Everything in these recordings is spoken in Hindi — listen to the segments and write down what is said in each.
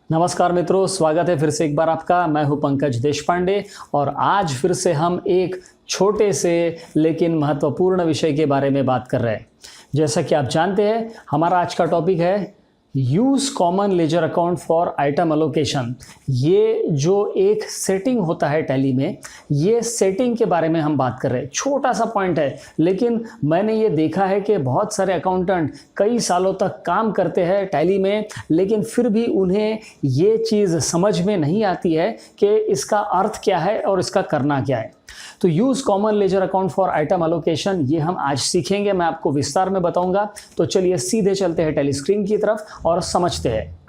नमस्कार मित्रों, स्वागत है फिर से एक बार आपका। मैं हूं पंकज देशपांडे और आज फिर से हम एक छोटे से लेकिन महत्वपूर्ण विषय के बारे में बात कर रहे हैं। जैसा कि आप जानते हैं, हमारा आज का टॉपिक है use common ledger account for item allocation. ये जो एक सेटिंग होता है टैली में, ये सेटिंग के बारे में हम बात कर रहे हैं। छोटा सा पॉइंट है, लेकिन मैंने ये देखा है कि बहुत सारे अकाउंटेंट कई सालों तक काम करते हैं टैली में, लेकिन फिर भी उन्हें ये चीज़ समझ में नहीं आती है कि इसका अर्थ क्या है और इसका करना क्या है। तो use common ledger account for item allocation ये हम आज सीखेंगे, मैं आपको विस्तार में बताऊंगा। तो चलिए सीधे चलते हैं टैली स्क्रीन की तरफ और समझते हैं।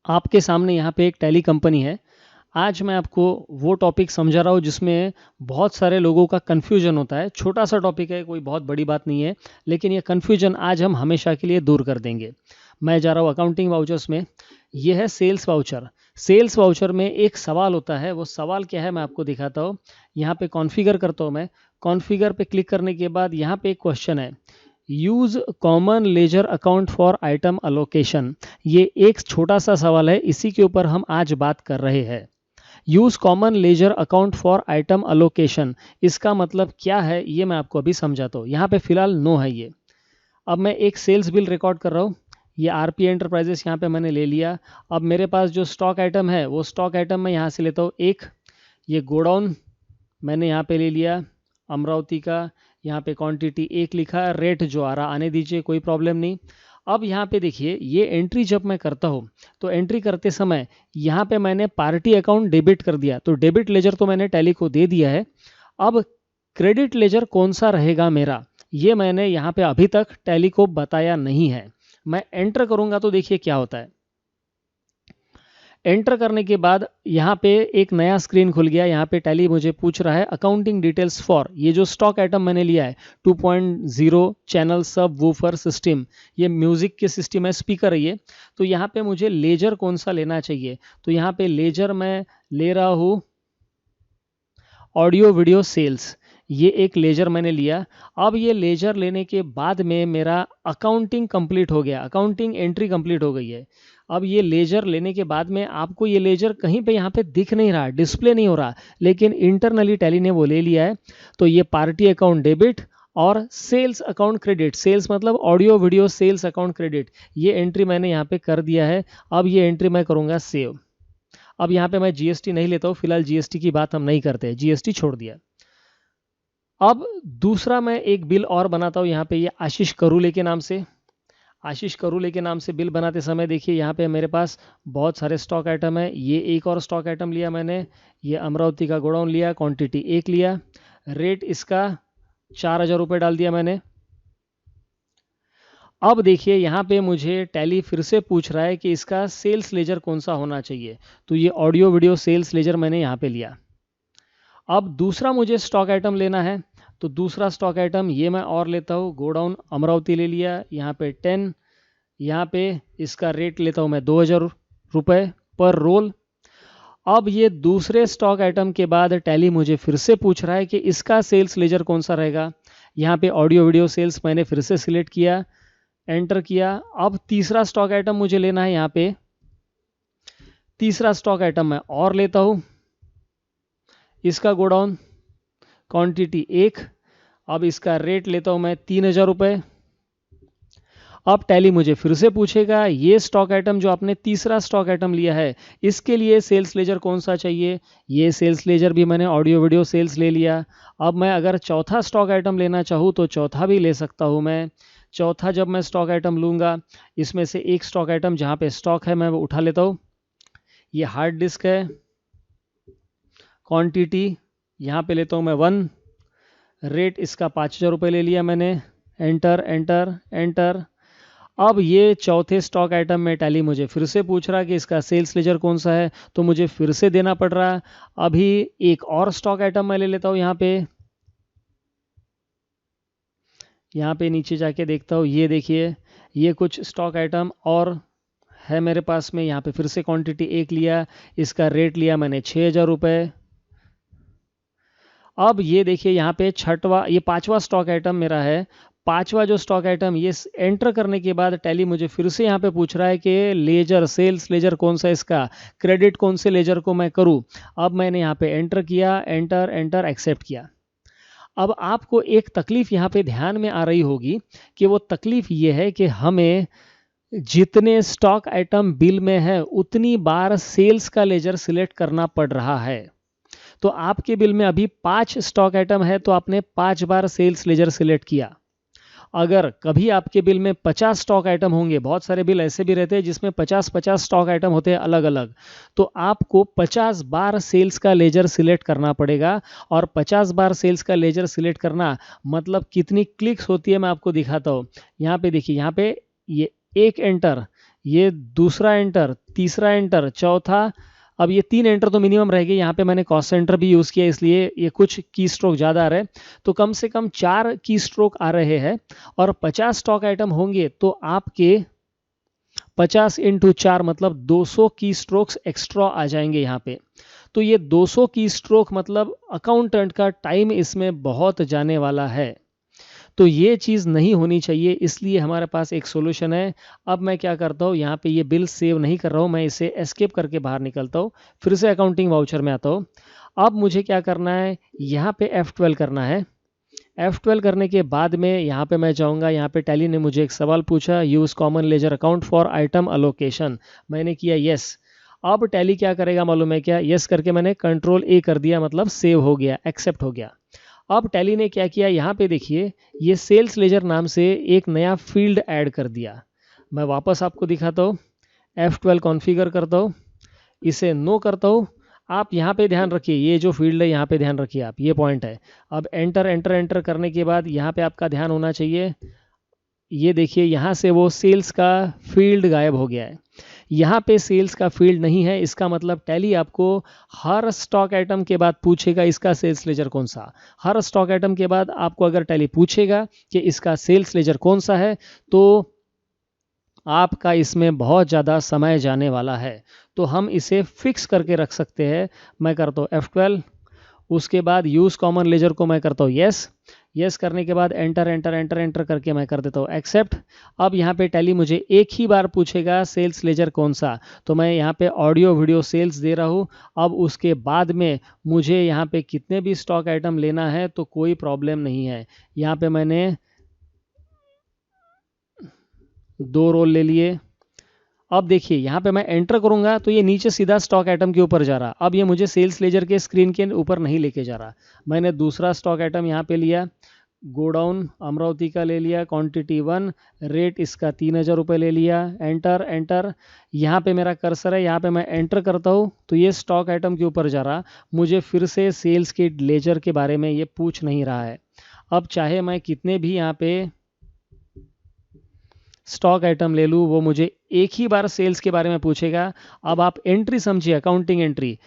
आपके सामने यहाँ पे एक टैली कंपनी है। आज मैं आपको वो टॉपिक समझा रहा हूँ जिसमें बहुत सारे लोगों का कन्फ्यूजन होता है। छोटा सा टॉपिक है, कोई बहुत बड़ी बात नहीं है, लेकिन ये कन्फ्यूजन आज हम हमेशा के लिए दूर कर देंगे। मैं जा रहा हूँ अकाउंटिंग वाउचर्स में। ये है सेल्स वाउचर। सेल्स वाउचर में एक सवाल होता है, वो सवाल क्या है मैं आपको दिखाता हूँ। यहाँ पे कॉन्फ़िगर करता हूँ मैं। कॉन्फ़िगर पे क्लिक करने के बाद यहाँ पे एक क्वेश्चन है, use common ledger account for item allocation. ये एक छोटा सा सवाल है, इसी के ऊपर हम आज बात कर रहे हैं। Use common ledger account for item allocation, इसका मतलब क्या है ये मैं आपको अभी समझाता हूँ। यहाँ पे फिलहाल नो है ये। अब मैं एक सेल्स बिल रिकॉर्ड कर रहा हूँ। ये आरपी एंटरप्राइजेस यहाँ पे मैंने ले लिया। अब मेरे पास जो स्टॉक आइटम है वो स्टॉक आइटम मैं यहाँ से लेता हूँ एक। ये गोडाउन मैंने यहाँ पे ले लिया अमरावती का। यहाँ पे क्वांटिटी एक लिखा है, रेट जो आ रहा आने दीजिए, कोई प्रॉब्लम नहीं। अब यहाँ पे देखिए, ये एंट्री जब मैं करता हूँ तो एंट्री करते समय यहाँ पे मैंने पार्टी अकाउंट डेबिट कर दिया, तो डेबिट लेजर तो मैंने टैली को दे दिया है। अब क्रेडिट लेजर कौन सा रहेगा मेरा, ये मैंने यहाँ पे अभी तक टैली को बताया नहीं है। मैं एंटर करूँगा तो देखिए क्या होता है। एंटर करने के बाद यहाँ पे एक नया स्क्रीन खुल गया। यहाँ पे टैली मुझे पूछ रहा है अकाउंटिंग डिटेल्स फॉर, ये जो स्टॉक आइटम मैंने लिया है 2.0 चैनल सब वूफर सिस्टम, ये म्यूजिक के सिस्टम है, स्पीकर है ये। तो यहाँ पे मुझे लेजर कौन सा लेना चाहिए, तो यहाँ पे लेजर मैं ले रहा हूँ ऑडियो वीडियो सेल्स। ये एक लेजर मैंने लिया। अब ये लेजर लेने के बाद में मेरा अकाउंटिंग कंप्लीट हो गया, अकाउंटिंग एंट्री कंप्लीट हो गई है। अब ये लेजर लेने के बाद में आपको ये लेजर कहीं पे यहाँ पे दिख नहीं रहा, डिस्प्ले नहीं हो रहा, लेकिन इंटरनली टैली ने वो ले लिया है। तो ये पार्टी अकाउंट डेबिट और सेल्स अकाउंट क्रेडिट, सेल्स मतलब audio video sales account credit, ये एंट्री मैंने यहाँ पे कर दिया है। अब ये एंट्री मैं करूँगा सेव। अब यहाँ पे मैं जीएसटी नहीं लेता हूँ, फिलहाल जीएसटी की बात हम नहीं करते, जीएसटी छोड़ दिया। अब दूसरा मैं एक बिल और बनाता हूँ। यहाँ पे ये आशीष करूले के नाम से, आशीष करूले के नाम से बिल बनाते समय देखिए यहाँ पे मेरे पास बहुत सारे स्टॉक आइटम है। ये एक और स्टॉक आइटम लिया मैंने, ये अमरावती का गोडाउन लिया, क्वांटिटी एक लिया, रेट इसका 4,000 रुपये डाल दिया मैंने। अब देखिए यहाँ पे मुझे टैली फिर से पूछ रहा है कि इसका सेल्स लेजर कौन सा होना चाहिए, तो ये ऑडियो वीडियो सेल्स लेजर मैंने यहाँ पे लिया। अब दूसरा मुझे स्टॉक आइटम लेना है, तो दूसरा स्टॉक आइटम ये मैं और लेता हूँ, गोडाउन अमरावती ले लिया, यहाँ पे 10, यहाँ पे इसका रेट लेता हूँ मैं 2,000 रुपये पर रोल। अब ये दूसरे स्टॉक आइटम के बाद टैली मुझे फिर से पूछ रहा है कि इसका सेल्स लेजर कौन सा रहेगा। यहाँ पे ऑडियो वीडियो सेल्स मैंने फिर से सिलेक्ट किया, एंटर किया। अब तीसरा स्टॉक आइटम मुझे लेना है, यहाँ पे तीसरा स्टॉक आइटम मैं और लेता हूँ, इसका गोडाउन क्वांटिटी एक। अब इसका रेट लेता हूँ मैं 3,000 रुपये। अब टैली मुझे फिर से पूछेगा ये स्टॉक आइटम जो आपने तीसरा स्टॉक आइटम लिया है इसके लिए सेल्स लेजर कौन सा चाहिए। ये सेल्स लेजर भी मैंने ऑडियो वीडियो सेल्स ले लिया। अब मैं अगर चौथा स्टॉक आइटम लेना चाहूँ तो चौथा भी ले सकता हूँ मैं। चौथा जब मैं स्टॉक आइटम लूँगा, इसमें से एक स्टॉक आइटम जहाँ पे स्टॉक है मैं वो उठा लेता हूँ। ये हार्ड डिस्क है, क्वांटिटी यहाँ पे लेता हूँ मैं 1, रेट इसका 5,000 रुपये ले लिया मैंने, एंटर एंटर एंटर। अब ये चौथे स्टॉक आइटम में टैली मुझे फिर से पूछ रहा है कि इसका सेल्स लेजर कौन सा है, तो मुझे फिर से देना पड़ रहा है। अभी एक और स्टॉक आइटम मैं ले लेता हूँ, यहाँ पे नीचे जाके देखता हूँ। ये देखिए ये कुछ स्टॉक आइटम और है मेरे पास में। यहाँ पे फिर से क्वांटिटी एक लिया, इसका रेट लिया मैंने 6,000 रुपये। अब ये देखिए यहाँ पे छठवा, ये पांचवा स्टॉक आइटम मेरा है, पांचवा जो स्टॉक आइटम, ये एंटर करने के बाद टैली मुझे फिर से यहाँ पे पूछ रहा है कि लेजर, सेल्स लेजर कौन सा, इसका क्रेडिट कौन से लेजर को मैं करूँ। अब मैंने यहाँ पे एंटर किया, एंटर एंटर एक्सेप्ट किया। अब आपको एक तकलीफ यहाँ पे ध्यान में आ रही होगी कि वो तकलीफ ये है कि हमें जितने स्टॉक आइटम बिल में है उतनी बार सेल्स का लेजर सिलेक्ट करना पड़ रहा है। तो आपके बिल में अभी 5 स्टॉक आइटम है तो आपने 5 बार सेल्स लेजर सिलेक्ट किया। अगर कभी आपके बिल में 50 स्टॉक आइटम होंगे, बहुत सारे बिल ऐसे भी रहते हैं जिसमें 50-50 स्टॉक आइटम होते हैं अलग अलग, तो आपको 50 बार सेल्स का लेजर सिलेक्ट करना पड़ेगा। और 50 बार सेल्स का लेजर सिलेक्ट करना मतलब कितनी क्लिक्स होती है मैं आपको दिखाता हूँ। यहाँ पे देखिए, यहाँ पे ये एक एंटर, ये दूसरा एंटर, तीसरा एंटर, चौथा, अब ये 3 एंटर तो मिनिमम रहेगी। यहाँ पे मैंने कॉस्ट सेंटर भी यूज़ किया इसलिए ये कुछ की स्ट्रोक ज़्यादा आ रहे हैं, तो कम से कम 4 की स्ट्रोक आ रहे हैं। और 50 स्टॉक आइटम होंगे तो आपके 50 × 4 मतलब 200 की स्ट्रोक्स एक्स्ट्रा आ जाएंगे यहाँ पे। तो ये 200 की स्ट्रोक मतलब अकाउंटेंट का टाइम इसमें बहुत जाने वाला है। तो ये चीज़ नहीं होनी चाहिए, इसलिए हमारे पास एक सोल्यूशन है। अब मैं क्या करता हूँ, यहाँ पे ये बिल सेव नहीं कर रहा हूँ, मैं इसे एस्केप करके बाहर निकलता हूँ, फिर से अकाउंटिंग वाउचर में आता हूँ। अब मुझे क्या करना है, यहाँ पे F12 करना है। F12 करने के बाद में यहाँ पे मैं जाऊँगा, यहाँ पे टैली ने मुझे एक सवाल पूछा, use common ledger account for item allocation, मैंने किया यस। अब टैली क्या करेगा मालूम है क्या, यस करके मैंने Ctrl+A कर दिया, मतलब सेव हो गया, एक्सेप्ट हो गया। अब टैली ने क्या किया, यहाँ पे देखिए ये सेल्स लेजर नाम से एक नया फील्ड ऐड कर दिया। मैं वापस आपको दिखाता हूँ, F12 कॉन्फ़िगर करता हूँ, इसे नो करता हूँ। आप यहाँ पे ध्यान रखिए, ये जो फील्ड है यहाँ पे ध्यान रखिए आप, ये पॉइंट है। अब एंटर एंटर एंटर करने के बाद यहाँ पे आपका ध्यान होना चाहिए, ये देखिए यहाँ से वो सेल्स का फील्ड गायब हो गया है। यहाँ पे सेल्स का फील्ड नहीं है, इसका मतलब टैली आपको हर स्टॉक आइटम के बाद पूछेगा इसका सेल्स लेजर कौन सा। हर स्टॉक आइटम के बाद आपको अगर टैली पूछेगा कि इसका सेल्स लेजर कौन सा है तो आपका इसमें बहुत ज़्यादा समय जाने वाला है। तो हम इसे फिक्स करके रख सकते हैं। मैं करता हूँ F12, उसके बाद यूज़ कॉमन लेजर को मैं करता हूँ यस। यस करने के बाद एंटर एंटर एंटर एंटर करके मैं कर देता हूँ एक्सेप्ट। अब यहाँ पे टैली मुझे एक ही बार पूछेगा सेल्स लेजर कौन सा, तो मैं यहाँ पे ऑडियो वीडियो सेल्स दे रहा हूँ। अब उसके बाद में मुझे यहाँ पे कितने भी स्टॉक आइटम लेना है तो कोई प्रॉब्लम नहीं है। यहाँ पे मैंने 2 रोल ले लिए। अब देखिए यहाँ पे मैं एंटर करूंगा तो ये नीचे सीधा स्टॉक आइटम के ऊपर जा रहा। अब ये मुझे सेल्स लेजर के स्क्रीन के ऊपर नहीं लेके जा रहा। मैंने दूसरा स्टॉक आइटम यहाँ पे लिया, गोडाउन अमरावती का ले लिया, क्वांटिटी 1, रेट इसका 3000 रुपये ले लिया। एंटर एंटर, यहाँ पे मेरा कर्सर है, यहाँ पे मैं एंटर करता हूँ तो ये स्टॉक आइटम के ऊपर जा रहा। मुझे फिर से सेल्स के लेजर के बारे में ये पूछ नहीं रहा है। अब चाहे मैं कितने भी यहाँ पे स्टॉक आइटम ले लूँ, वो मुझे एक ही बार सेल्स के बारे में पूछेगा। अब आप एंट्री समझिए, अकाउंटिंग एंट्री,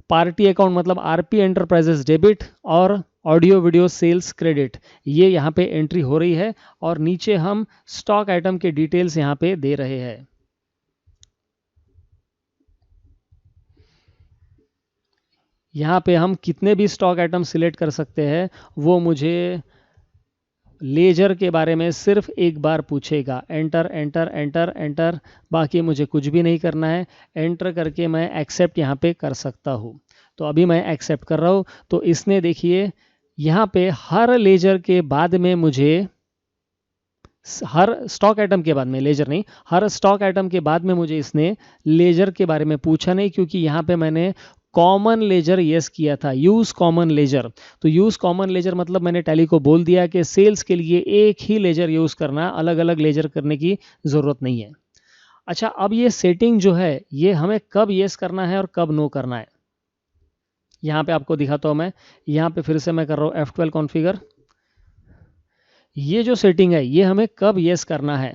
पार्टी अकाउंट मतलब आरपी एंटरप्राइजेस डेबिट और ऑडियो वीडियो सेल्स क्रेडिट, ये यहाँ पे एंट्री हो रही है। और नीचे हम स्टॉक आइटम के डिटेल्स यहाँ पे दे रहे हैं। यहाँ पे हम कितने भी स्टॉक आइटम सिलेक्ट कर सकते हैं, वो मुझे लेजर के बारे में सिर्फ एक बार पूछेगा। एंटर एंटर एंटर एंटर, बाकी मुझे कुछ भी नहीं करना है। एंटर करके मैं एक्सेप्ट यहाँ पे कर सकता हूँ। तो अभी मैं एक्सेप्ट कर रहा हूँ तो इसने देखिए यहाँ पे हर लेजर के बाद में मुझे, हर स्टॉक आइटम के बाद में, लेजर नहीं, हर स्टॉक आइटम के बाद में मुझे इसने लेजर के बारे में पूछा नहीं, क्योंकि यहाँ पे मैंने कॉमन लेजर यस किया था, यूज़ कॉमन लेजर। तो यूज़ कॉमन लेजर मतलब मैंने टैली को बोल दिया कि सेल्स के लिए एक ही लेजर यूज़ करना, अलग अलग लेजर करने की ज़रूरत नहीं है। अच्छा, अब ये सेटिंग जो है ये हमें कब यस करना है और कब नो करना है, यहाँ पे आपको दिखाता हूँ मैं। यहाँ पे फिर से मैं कर रहा हूँ F12 कॉन्फ़िगर। ये जो सेटिंग है ये हमें कब यस करना है,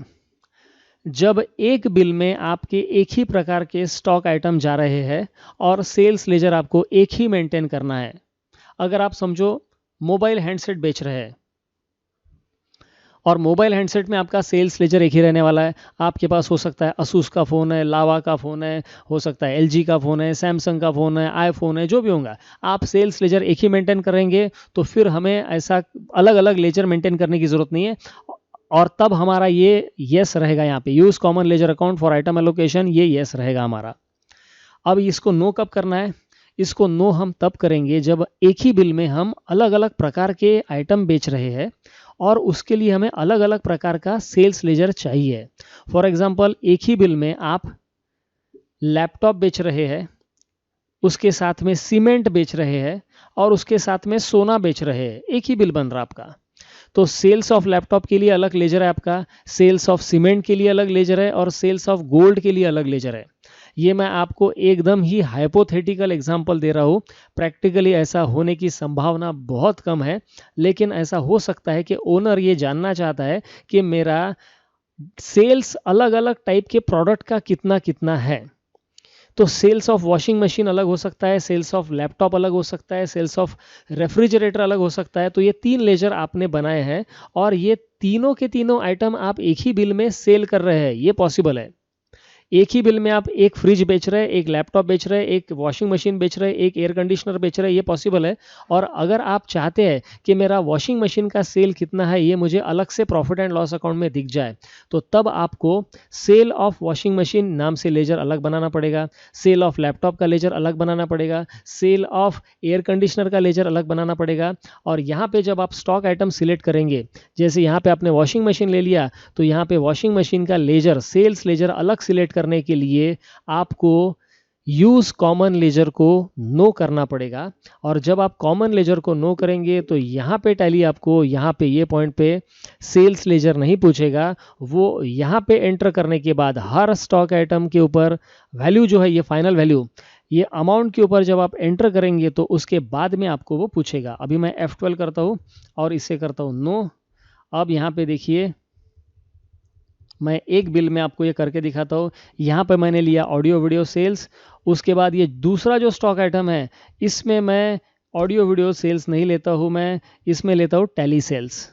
जब एक बिल में आपके एक ही प्रकार के स्टॉक आइटम जा रहे हैं और सेल्स लेजर आपको एक ही मेंटेन करना है। अगर आप समझो मोबाइल हैंडसेट बेच रहे हैं और मोबाइल हैंडसेट में आपका सेल्स लेजर एक ही रहने वाला है। आपके पास हो सकता है असूस का फ़ोन है, लावा का फ़ोन है, हो सकता है LG का फ़ोन है, सैमसंग का फ़ोन है, आईफोन है, जो भी होगा आप सेल्स लेजर एक ही मेंटेन करेंगे। तो फिर हमें ऐसा अलग अलग लेजर मेंटेन करने की ज़रूरत नहीं है। और तब हमारा ये येस रहेगा, यहाँ पे use common ledger account for item allocation, ये येस रहेगा हमारा। अब इसको नो कब करना है? इसको नो हम तब करेंगे जब एक ही बिल में हम अलग अलग प्रकार के आइटम बेच रहे हैं और उसके लिए हमें अलग अलग प्रकार का सेल्स लेजर चाहिए। फॉर एग्जांपल, एक ही बिल में आप लैपटॉप बेच रहे हैं, उसके साथ में सीमेंट बेच रहे हैं और उसके साथ में सोना बेच रहे हैं, एक ही बिल बन रहा आपका। तो सेल्स ऑफ लैपटॉप के लिए अलग लेजर है आपका, सेल्स ऑफ सीमेंट के लिए अलग लेजर है और सेल्स ऑफ गोल्ड के लिए अलग लेजर है। ये मैं आपको एकदम ही हाइपोथेटिकल एग्जांपल दे रहा हूँ। प्रैक्टिकली ऐसा होने की संभावना बहुत कम है, लेकिन ऐसा हो सकता है कि ओनर ये जानना चाहता है कि मेरा सेल्स अलग अलग टाइप के प्रोडक्ट का कितना कितना है। तो सेल्स ऑफ वॉशिंग मशीन अलग हो सकता है, सेल्स ऑफ लैपटॉप अलग हो सकता है, सेल्स ऑफ रेफ्रिजरेटर अलग हो सकता है। तो ये 3 लेजर आपने बनाए हैं और ये तीनों के तीनों आइटम आप एक ही बिल में सेल कर रहे हैं, ये पॉसिबल है। एक ही बिल में आप एक फ्रिज बेच रहे हैं, एक लैपटॉप बेच रहे हैं, एक वॉशिंग मशीन बेच रहे हैं, एक एयर कंडीशनर बेच रहे हैं, ये पॉसिबल है। और अगर आप चाहते हैं कि मेरा वॉशिंग मशीन का सेल कितना है ये मुझे अलग से प्रॉफिट एंड लॉस अकाउंट में दिख जाए, तो तब आपको सेल ऑफ वॉशिंग मशीन नाम से लेजर अलग बनाना पड़ेगा, सेल ऑफ लैपटॉप का लेजर अलग बनाना पड़ेगा, सेल ऑफ एयर कंडीशनर का लेजर अलग बनाना पड़ेगा। और यहाँ पे जब आप स्टॉक आइटम सिलेक्ट करेंगे, जैसे यहाँ पे आपने वॉशिंग मशीन ले लिया, तो यहाँ पे वॉशिंग मशीन का लेजर, सेल्स लेजर अलग सिलेक्ट करने के लिए आपको यूज कॉमन लेजर को नो करना पड़ेगा। और जब आप कॉमन लेजर को नो करेंगे तो यहाँ पे टैली आपको यहाँ पे ये पॉइंट पे सेल्स लेजर नहीं पूछेगा। वो यहाँ पे एंटर करने के बाद हर स्टॉक आइटम के ऊपर वैल्यू जो है, ये फाइनल वैल्यू, ये अमाउंट के ऊपर जब आप एंटर करेंगे तो उसके बाद में आपको वो पूछेगा। अभी मैं F12 करता हूँ और इसे करता हूँ नो। अब यहाँ पे देखिए, मैं एक बिल में आपको ये करके दिखाता हूँ। यहाँ पे मैंने लिया ऑडियो वीडियो सेल्स, उसके बाद ये दूसरा जो स्टॉक आइटम है इसमें मैं ऑडियो वीडियो सेल्स नहीं लेता हूँ, मैं इसमें लेता हूँ टैली सेल्स।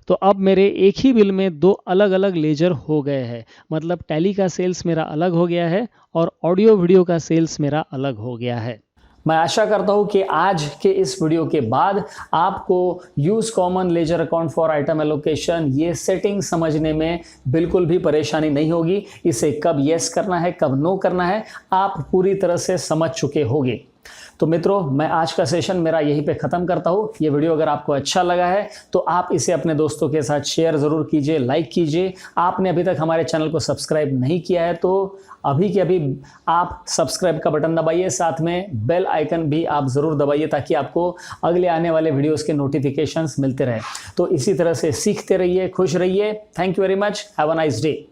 तो अब मेरे एक ही बिल में 2 अलग अलग लेजर हो गए हैं, मतलब टैली का सेल्स मेरा अलग हो गया है और ऑडियो वीडियो का सेल्स मेरा अलग हो गया है। मैं आशा करता हूं कि आज के इस वीडियो के बाद आपको use common ledger account for item allocation ये सेटिंग समझने में बिल्कुल भी परेशानी नहीं होगी। इसे कब यस करना है, कब नो करना है, आप पूरी तरह से समझ चुके होंगे। तो मित्रों, मैं आज का सेशन मेरा यहीं पे ख़त्म करता हूँ। ये वीडियो अगर आपको अच्छा लगा है तो आप इसे अपने दोस्तों के साथ शेयर ज़रूर कीजिए, लाइक कीजिए। आपने अभी तक हमारे चैनल को सब्सक्राइब नहीं किया है तो अभी के अभी आप सब्सक्राइब का बटन दबाइए, साथ में बेल आइकन भी आप ज़रूर दबाइए ताकि आपको अगले आने वाले वीडियोज़ के नोटिफिकेशंस मिलते रहे। तो इसी तरह से सीखते रहिए, खुश रहिए। Thank you very much. Have a nice day.